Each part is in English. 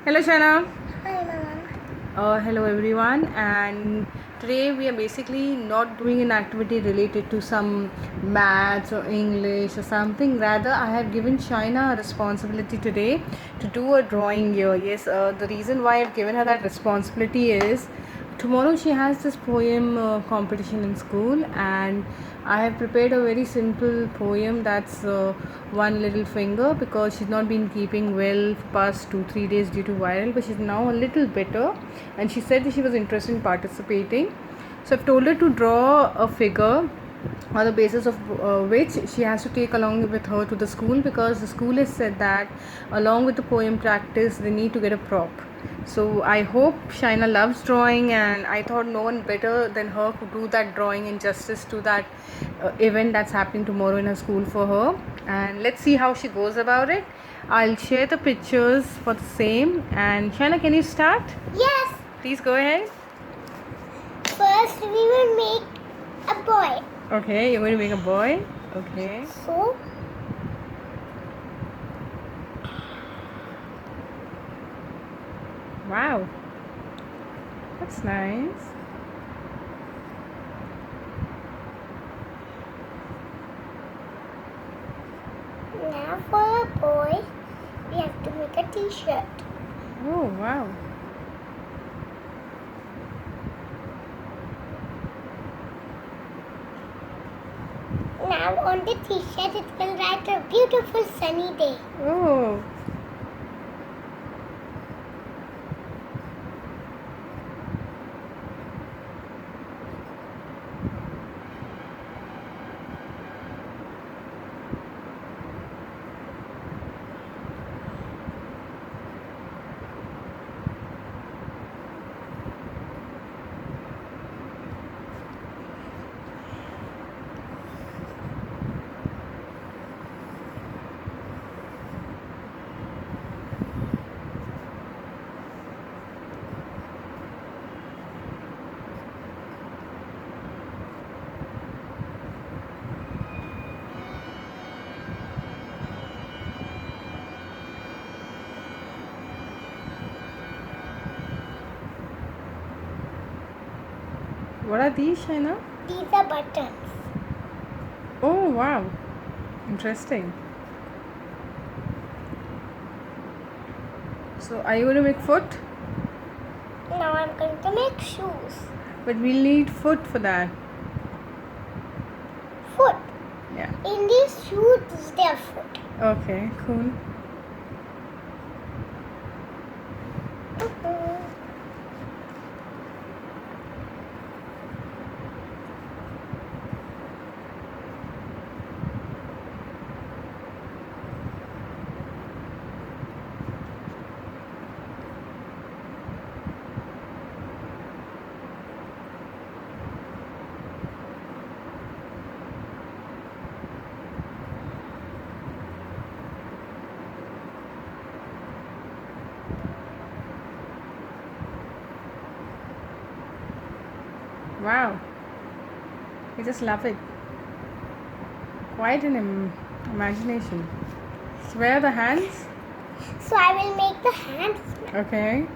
Hello, Shana. Hi, Mama. Hello, everyone. And today we are basically not doing an activity related to some maths or English or something. Rather, I have given Shaina a responsibility today to do a drawing here. Yes, the reason why I've given her that responsibility is tomorrow she has this poem competition in school, and I have prepared a very simple poem that's one little finger, because she's not been keeping well for past 2-3 days due to viral, but she's now a little better, and she said that she was interested in participating. So I've told her to draw a figure on the basis of which she has to take along with her to the school, because the school has said that along with the poem practice they need to get a prop. So I hope Shaina loves drawing, and I thought no one better than her could do that drawing in justice to that event that's happening tomorrow in her school for her. And let's see how she goes about it. I'll share the pictures for the same. And Shaina, can you start? Yes. Please go ahead. First, we will make a boy. Okay, you're going to make a boy. Okay. So, Wow. That's nice. now for a boy, we have to make a T-shirt. Oh, wow. Now on the T-shirt, it will write a beautiful sunny day. Oh. What are these, Shaina? These are buttons. Oh, wow. Interesting. So, are you going to make foot? Now I'm going to make shoes. But we'll need foot for that. Foot. Yeah. In these shoes, their foot. Okay, cool. Wow. I just love it. Quite an imagination. So, where are the hands? So I will make the hands. Okay.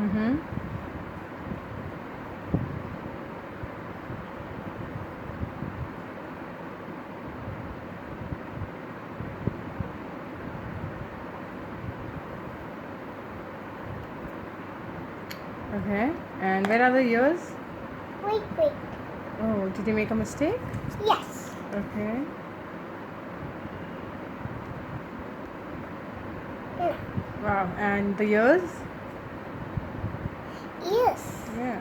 Mm-hmm. Okay. And where are the ears? Wait. Oh, did you make a mistake? Yes. Okay. No. Wow. And the ears? Yes. Yeah.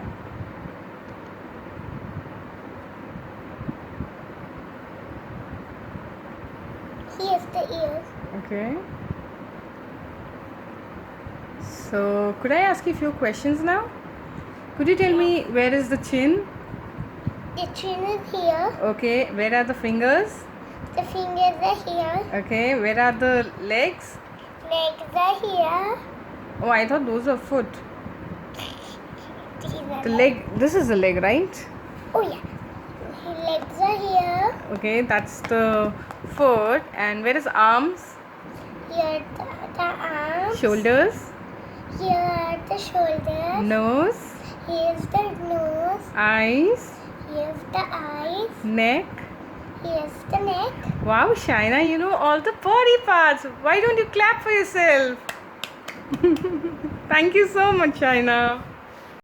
Here's the ears. Okay. So, could I ask you a few questions now? Could you tell me where is the chin? The chin is here. Okay. Where are the fingers? The fingers are here. Okay. Where are the legs? Legs are here. Oh, I thought those were foot. These are The leg. This is the leg, right? Oh yeah. Legs are here. Okay, that's the foot. And where is arms? Here the arms. Shoulders? Here are the shoulders. Nose? Here's the nose. Eyes? Here's the eyes. Neck? Here's the neck. Wow, Shaina, you know all the body parts. Why don't you clap for yourself? Thank you so much, Shaina.